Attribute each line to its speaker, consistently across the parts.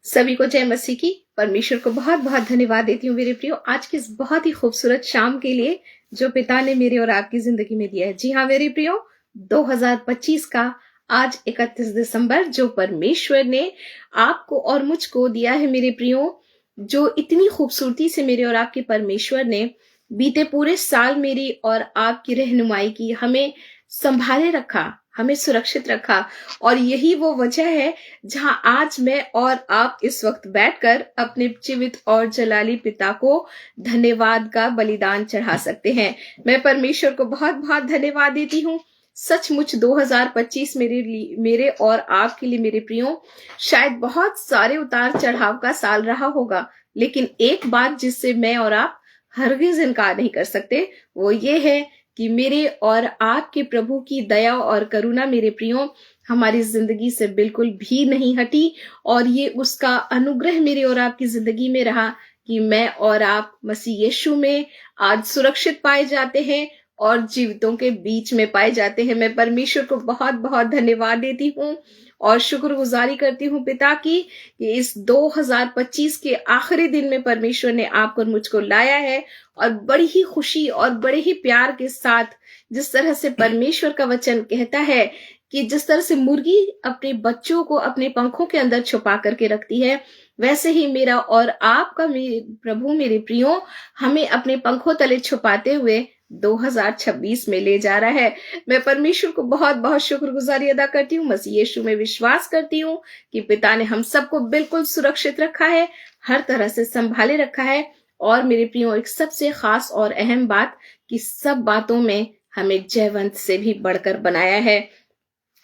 Speaker 1: सभी को जय मसीह की। परमेश्वर को बहुत बहुत धन्यवाद देती हूँ मेरे प्रियो, आज की इस बहुत ही खूबसूरत शाम के लिए जो पिता ने मेरे और आपकी जिंदगी में दिया है। जी हाँ मेरे प्रियो, 2025 का आज 31 दिसंबर जो परमेश्वर ने आपको और मुझको दिया है मेरे प्रियो, जो इतनी खूबसूरती से मेरे और आपके परमेश्वर ने बीते पूरे साल मेरी और आपकी रहनुमाई की, हमें संभाले रखा, हमें सुरक्षित रखा। और यही वो वजह है जहां आज मैं और आप इस वक्त बैठकर अपने जीवित और जलाली पिता को धन्यवाद का बलिदान चढ़ा सकते हैं। मैं परमेश्वर को बहुत बहुत धन्यवाद देती हूँ। सचमुच 2025 मेरे और आपके लिए मेरे प्रियो शायद बहुत सारे उतार चढ़ाव का साल रहा होगा, लेकिन एक बात जिससे मैं और आप हरगिज इनकार नहीं कर सकते वो ये है कि मेरे और आपके प्रभु की दया और करुणा मेरे प्रियो हमारी जिंदगी से बिल्कुल भी नहीं हटी। और ये उसका अनुग्रह मेरे और आपकी जिंदगी में रहा कि मैं और आप मसीह यीशु में आज सुरक्षित पाए जाते हैं और जीवितों के बीच में पाए जाते हैं। मैं परमेश्वर को बहुत बहुत धन्यवाद देती हूँ और शुक्रगुजारी करती हूँ पिता की कि इस 2025 के आखिरी दिन में परमेश्वर ने आपको और मुझको लाया है। और बड़ी ही खुशी और बड़े ही प्यार के साथ, जिस तरह से परमेश्वर का वचन कहता है कि जिस तरह से मुर्गी अपने बच्चों को अपने पंखों के अंदर छुपा करके रखती है, वैसे ही मेरा और आपका प्रभु मेरे प्रियो हमें अपने पंखों तले छुपाते हुए 2026 में ले जा रहा है। मैं परमेश्वर को बहुत बहुत शुक्रगुजारी अदा करती हूँ। मसीह यीशु में विश्वास करती हूँ कि पिता ने हम सबको बिल्कुल सुरक्षित रखा है, हर तरह से संभाले रखा है। और मेरे प्रियो एक सबसे खास और अहम बात कि सब बातों में हमें जयवंत से भी बढ़कर बनाया है।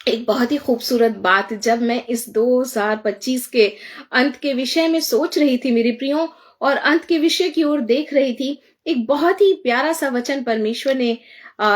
Speaker 1: एक बहुत ही खूबसूरत बात, जब मैं इस 2025 के अंत के विषय में सोच रही थी मेरे प्रियो और अंत के विषय की ओर देख रही थी, एक बहुत ही प्यारा सा वचन परमेश्वर ने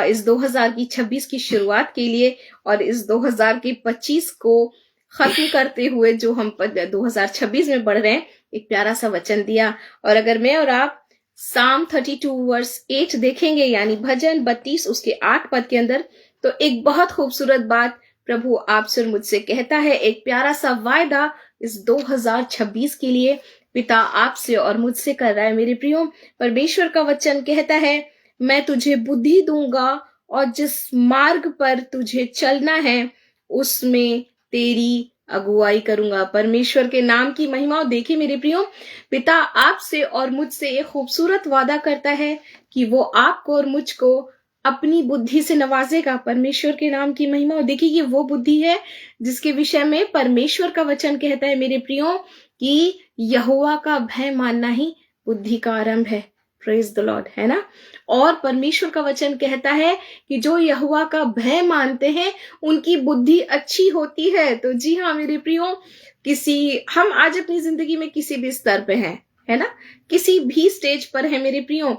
Speaker 1: इस 2026 की शुरुआत के लिए और इस 2025 को खत्म करते हुए जो हम 2026 में बढ़ रहे हैं, एक प्यारा सा वचन दिया। और अगर मैं और आप साम 32 वर्स 8 देखेंगे, यानी भजन 32 उसके 8 पद के अंदर, तो एक बहुत खूबसूरत बात प्रभु आपसे और मुझसे कहता है। एक प्यारा सा वायदा इस 2026 के लिए पिता आपसे और मुझसे कर रहा है मेरे प्रियो। परमेश्वर का वचन कहता है, मैं तुझे बुद्धि दूंगा और जिस मार्ग पर तुझे चलना है उसमें तेरी अगुवाई करूंगा। परमेश्वर के नाम की महिमा। देखिए मेरे प्रियो, पिता आपसे और मुझसे एक खूबसूरत वादा करता है कि वो आपको और मुझको अपनी बुद्धि से नवाजेगा। परमेश्वर के नाम की महिमा। और देखिए ये वो बुद्धि है जिसके विषय में परमेश्वर का वचन कहता है मेरे प्रियो कि यहोवा का भय मानना ही बुद्धि का आरंभ है। प्रेज द लॉर्ड, है ना। और परमेश्वर का वचन कहता है कि जो यहोवा का भय मानते हैं उनकी बुद्धि अच्छी होती है। तो जी हाँ मेरे प्रियो, हम आज अपनी जिंदगी में किसी भी स्तर पे हैं, है ना, किसी भी स्टेज पर है मेरे प्रियो,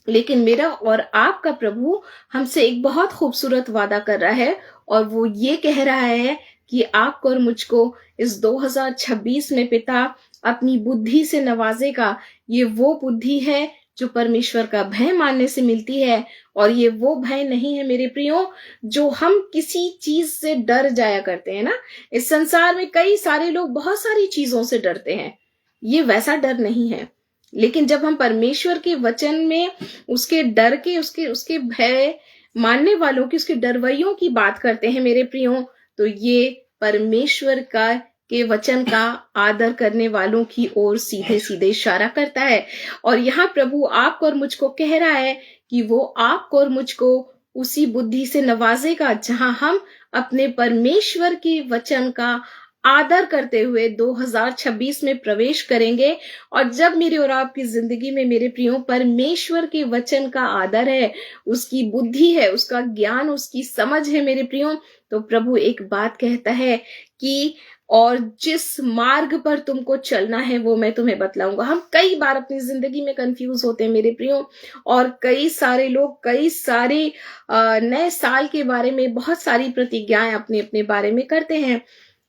Speaker 1: लेकिन मेरा और आपका प्रभु हमसे एक बहुत खूबसूरत वादा कर रहा है और वो ये कह रहा है कि आपको और मुझको इस 2026 में पिता अपनी बुद्धि से नवाजेगा। ये वो बुद्धि है जो परमेश्वर का भय मानने से मिलती है। और ये वो भय नहीं है मेरे प्रियो जो हम किसी चीज से डर जाया करते हैं ना। इस संसार में कई सारे लोग बहुत सारी चीजों से डरते हैं, ये वैसा डर नहीं है। लेकिन जब हम परमेश्वर के वचन में उसके डर के, उसके भय मानने वालों की, उसके डरवैयों की बात करते हैं मेरे प्रियो, तो ये परमेश्वर का के वचन का आदर करने वालों की ओर सीधे सीधे इशारा करता है। और यहाँ प्रभु आपको और मुझको कह रहा है कि वो आपको और मुझको उसी बुद्धि से नवाजेगा जहां हम अपने परमेश्वर के वचन का आदर करते हुए 2026 में प्रवेश करेंगे। और जब मेरे और आपकी जिंदगी में मेरे प्रियो परमेश्वर के वचन का आदर है, उसकी बुद्धि है, उसका ज्ञान, उसकी समझ है मेरे प्रियो, तो प्रभु एक बात कहता है कि और जिस मार्ग पर तुमको चलना है वो मैं तुम्हें बतलाऊंगा। हम कई बार अपनी जिंदगी में कंफ्यूज होते हैं मेरे प्रियो, और कई सारे लोग कई सारे नए साल के बारे में बहुत सारी प्रतिज्ञाएं अपने अपने बारे में करते हैं।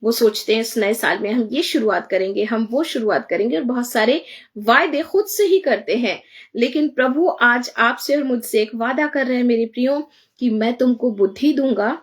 Speaker 1: वो सोचते हैं इस नए साल में हम ये शुरुआत करेंगे, हम वो शुरुआत करेंगे, और बहुत सारे वायदे खुद से ही करते हैं। लेकिन प्रभु आज आपसे और मुझसे एक वादा कर रहे हैं मेरे प्रियो कि मैं तुमको बुद्धि दूंगा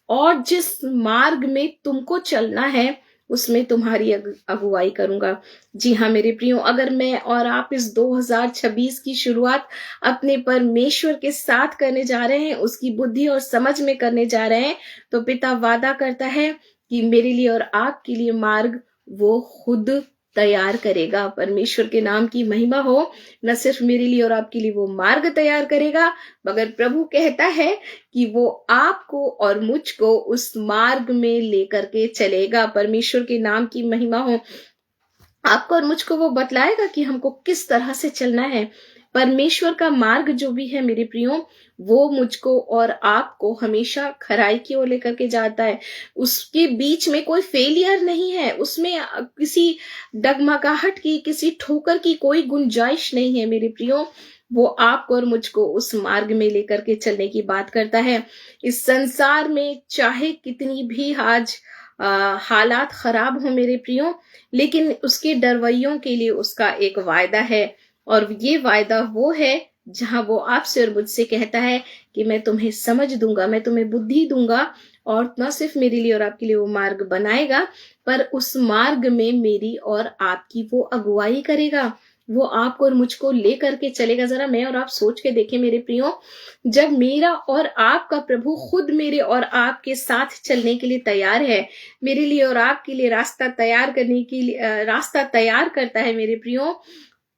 Speaker 1: और जिस मार्ग में तुमको चलना है उसमें तुम्हारी अगुवाई करूंगा। जी हाँ मेरे प्रियो, अगर मैं और आप इस 2026 की शुरुआत अपने परमेश्वर के साथ करने जा रहे हैं, उसकी बुद्धि और समझ में करने जा रहे हैं, तो पिता वादा करता है कि मेरे लिए और आपके लिए मार्ग वो खुद तैयार करेगा। परमेश्वर के नाम की महिमा हो। न सिर्फ मेरे लिए और आपके लिए वो मार्ग तैयार करेगा, मगर प्रभु कहता है कि वो आपको और मुझको उस मार्ग में लेकर के चलेगा। परमेश्वर के नाम की महिमा हो। आपको और मुझको वो बतलाएगा कि हमको किस तरह से चलना है। परमेश्वर का मार्ग जो भी है मेरे प्रियो, वो मुझको और आपको हमेशा खराई की ओर लेकर के जाता है। उसके बीच में कोई फेलियर नहीं है, उसमें किसी डगमगाहट की, किसी ठोकर की कोई गुंजाइश नहीं है मेरे प्रियो। वो आपको और मुझको उस मार्ग में लेकर के चलने की बात करता है। इस संसार में चाहे कितनी भी आज हालात खराब हो मेरे प्रियो, लेकिन उसके डरवैयों के लिए उसका एक वायदा है, और ये वायदा वो है जहां वो आपसे और मुझसे कहता है कि मैं तुम्हें समझ दूंगा, मैं तुम्हें बुद्धि दूंगा, और न सिर्फ मेरे लिए और आपके लिए वो मार्ग बनाएगा, पर उस मार्ग में मेरी और आपकी वो अगुवाई करेगा। वो आपको और मुझको लेकर के चलेगा। जरा मैं और आप सोच के देखें मेरे प्रियो, जब मेरा और आपका प्रभु खुद मेरे और आपके साथ चलने के लिए तैयार है, मेरे लिए और आपके लिए रास्ता तैयार करने के लिए रास्ता तैयार करता है मेरे प्रियो,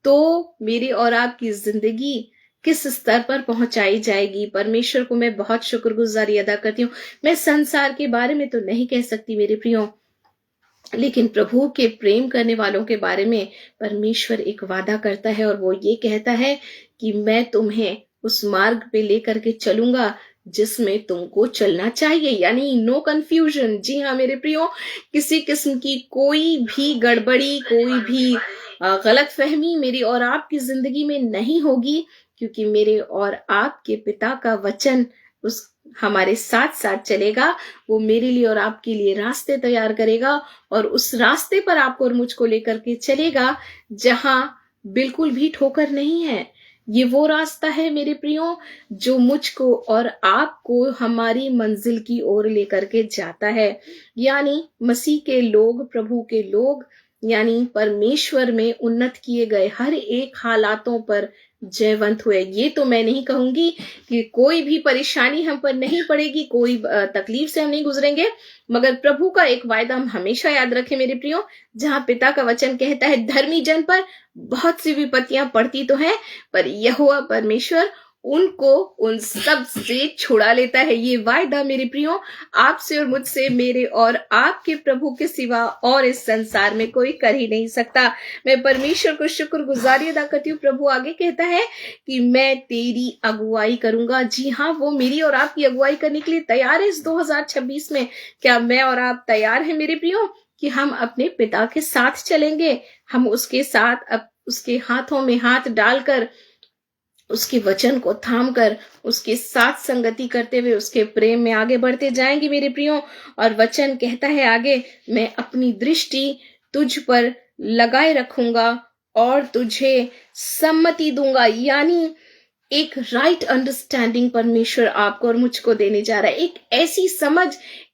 Speaker 1: तो मेरी और आपकी जिंदगी किस स्तर पर पहुंचाई जाएगी। परमेश्वर को मैं बहुत शुक्रगुजारी अदा करती हूँ। मैं संसार के बारे में तो नहीं कह सकती मेरे प्रियो, लेकिन प्रभु के प्रेम करने वालों के बारे में परमेश्वर एक वादा करता है, और वो ये कहता है कि मैं तुम्हें उस मार्ग पे लेकर के चलूंगा जिसमें तुमको चलना चाहिए, यानी नो कंफ्यूजन। जी हाँ मेरे प्रियो, किसी किस्म की कोई भी गड़बड़ी, कोई भी गलत फहमी मेरी और आपकी जिंदगी में नहीं होगी, क्योंकि मेरे और आपके पिता का वचन उस हमारे साथ साथ चलेगा। वो मेरे लिए और आपके लिए रास्ते तैयार करेगा, और उस रास्ते पर आपको और मुझको लेकर के चलेगा जहां बिल्कुल भी ठोकर नहीं है। ये वो रास्ता है मेरे प्रियो जो मुझको और आपको हमारी मंजिल की ओर लेकर के जाता है। यानी मसीह के लोग, प्रभु के लोग, यानी परमेश्वर में उन्नत किए गए हर एक हालातों पर जयवंत हुए। ये तो मैं नहीं कहूंगी कि कोई भी परेशानी हम पर नहीं पड़ेगी, कोई तकलीफ से हम नहीं गुजरेंगे, मगर प्रभु का एक वायदा हम हमेशा याद रखें मेरे प्रियो, जहां पिता का वचन कहता है धर्मी जन पर बहुत सी विपत्तियां पड़ती तो हैं, पर यहोवा परमेश्वर उनको उन सब से छुड़ा लेता है। ये वायदा मेरे प्रियो आपसे और मुझसे, मेरे और आपके प्रभु के सिवा और इस संसार में कोई कर ही नहीं सकता। मैं परमेश्वर को शुक्रगुजारी अदा करती हूँ। प्रभु आगे कहता है कि मैं तेरी अगुवाई करूंगा। जी हाँ, वो मेरी और आपकी अगुवाई करने के लिए तैयार है इस 2026 में। क्या मैं और आप तैयार हैं मेरे प्रियो कि हम अपने पिता के साथ चलेंगे? हम उसके साथ उसके हाथों में हाथ डालकर, उसके वचन को थाम कर, उसके साथ संगति करते हुए उसके प्रेम में आगे बढ़ते जाएंगे मेरे प्रियो। और वचन कहता है आगे, मैं अपनी दृष्टि तुझ पर लगाए रखूंगा और तुझे सम्मति दूंगा। यानी एक राइट अंडरस्टैंडिंग परमेश्वर आपको और मुझको देने जा रहा है। एक ऐसी समझ,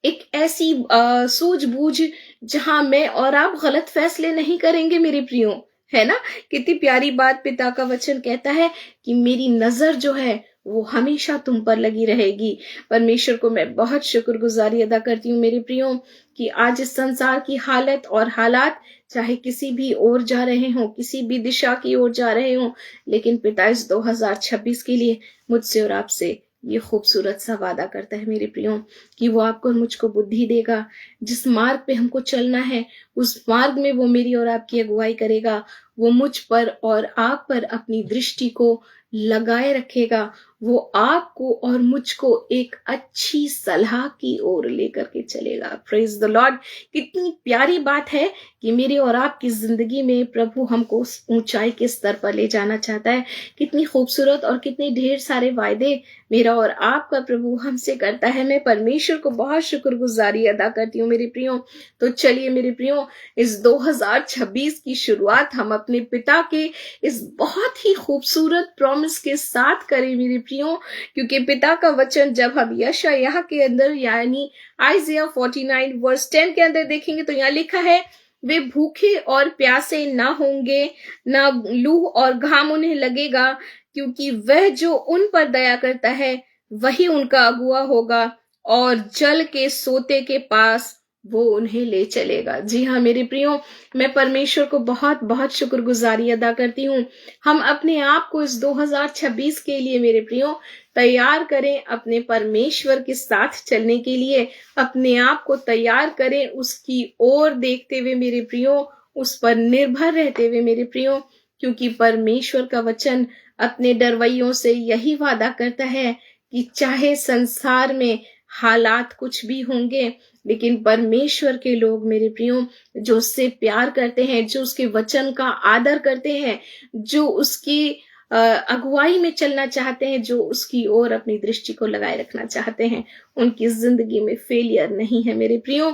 Speaker 1: एक ऐसी सूझबूझ जहां मैं और आप गलत फैसले नहीं करेंगे मेरे प्रियो। है ना, कितनी प्यारी बात पिता का वचन कहता है कि मेरी नजर जो है वो हमेशा तुम पर लगी रहेगी। परमेश्वर को मैं बहुत शुक्रगुजारी अदा करती हूँ मेरे प्रियो कि आज इस संसार की हालत और हालात चाहे किसी भी ओर जा रहे हों, किसी भी दिशा की ओर जा रहे हों, लेकिन पिता इस 2026 के लिए मुझसे और आपसे ये खूबसूरत सा वादा करता है मेरे प्रियो कि वो आपको और मुझको बुद्धि देगा। जिस मार्ग पे हमको चलना है उस मार्ग में वो मेरी और आपकी अगुवाई करेगा। वो मुझ पर और आप पर अपनी दृष्टि को लगाए रखेगा। वो आपको और मुझको एक अच्छी सलाह की ओर लेकर के चलेगा। Praise the Lord. कितनी प्यारी बात है कि मेरी और आपकी जिंदगी में प्रभु हमको ऊंचाई के स्तर पर ले जाना चाहता है। कितनी खूबसूरत और कितने ढेर सारे वायदे मेरा और आपका प्रभु हमसे करता है। मैं परमेश्वर को बहुत शुक्रगुजारी अदा करती हूँ मेरे प्रियो। तो चलिए मेरे प्रियो, इस 2026 की शुरुआत हम अपने पिता के इस बहुत ही खूबसूरत प्रॉमिस के साथ करें मेरे प्रियो, क्योंकि पिता का वचन जब हम यशायाह के अंदर यानी आइज़िया 49 वर्स 10 के अंदर देखेंगे तो यहाँ लिखा है, वे भूखे और प्यासे ना होंगे, ना लूह और घाम उन्हें लगेगा, क्योंकि वह जो उन पर दया करता है वही उनका अगुआ होगा, और जल के सोते के पास वो उन्हें ले चलेगा। जी हाँ मेरे प्रियो, मैं परमेश्वर को बहुत बहुत शुक्रगुजारी अदा करती हूँ। हम अपने आप को इस 2026 के लिए मेरे प्रियो तैयार करें, अपने परमेश्वर के साथ चलने के लिए अपने आप को तैयार करें, उसकी ओर देखते हुए मेरे प्रियो, उस पर निर्भर रहते हुए मेरे प्रियो, क्योंकि परमेश्वर का वचन अपने डरवैयों से यही वादा करता है कि चाहे संसार में हालात कुछ भी होंगे, लेकिन परमेश्वर के लोग मेरे प्रियो जो उससे प्यार करते हैं, जो उसके वचन का आदर करते हैं, जो उसकी अगुवाई में चलना चाहते हैं, जो उसकी ओर अपनी दृष्टि को लगाए रखना चाहते हैं, उनकी जिंदगी में फेलियर नहीं है मेरे प्रियो।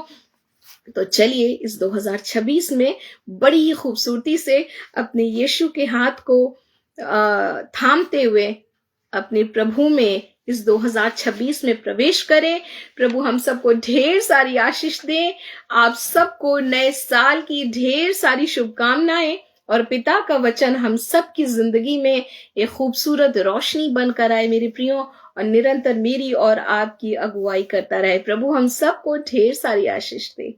Speaker 1: तो चलिए इस 2026 में बड़ी ही खूबसूरती से अपने यीशु के हाथ को थामते हुए अपने प्रभु में इस 2026 में प्रवेश करें। प्रभु हम सबको ढेर सारी आशीष दे, आप सबको नए साल की ढेर सारी शुभकामनाएं, और पिता का वचन हम सबकी जिंदगी में एक खूबसूरत रोशनी बनकर आए मेरे प्रियो, और निरंतर मेरी और आपकी अगुवाई करता रहे। प्रभु हम सबको ढेर सारी आशीष दे।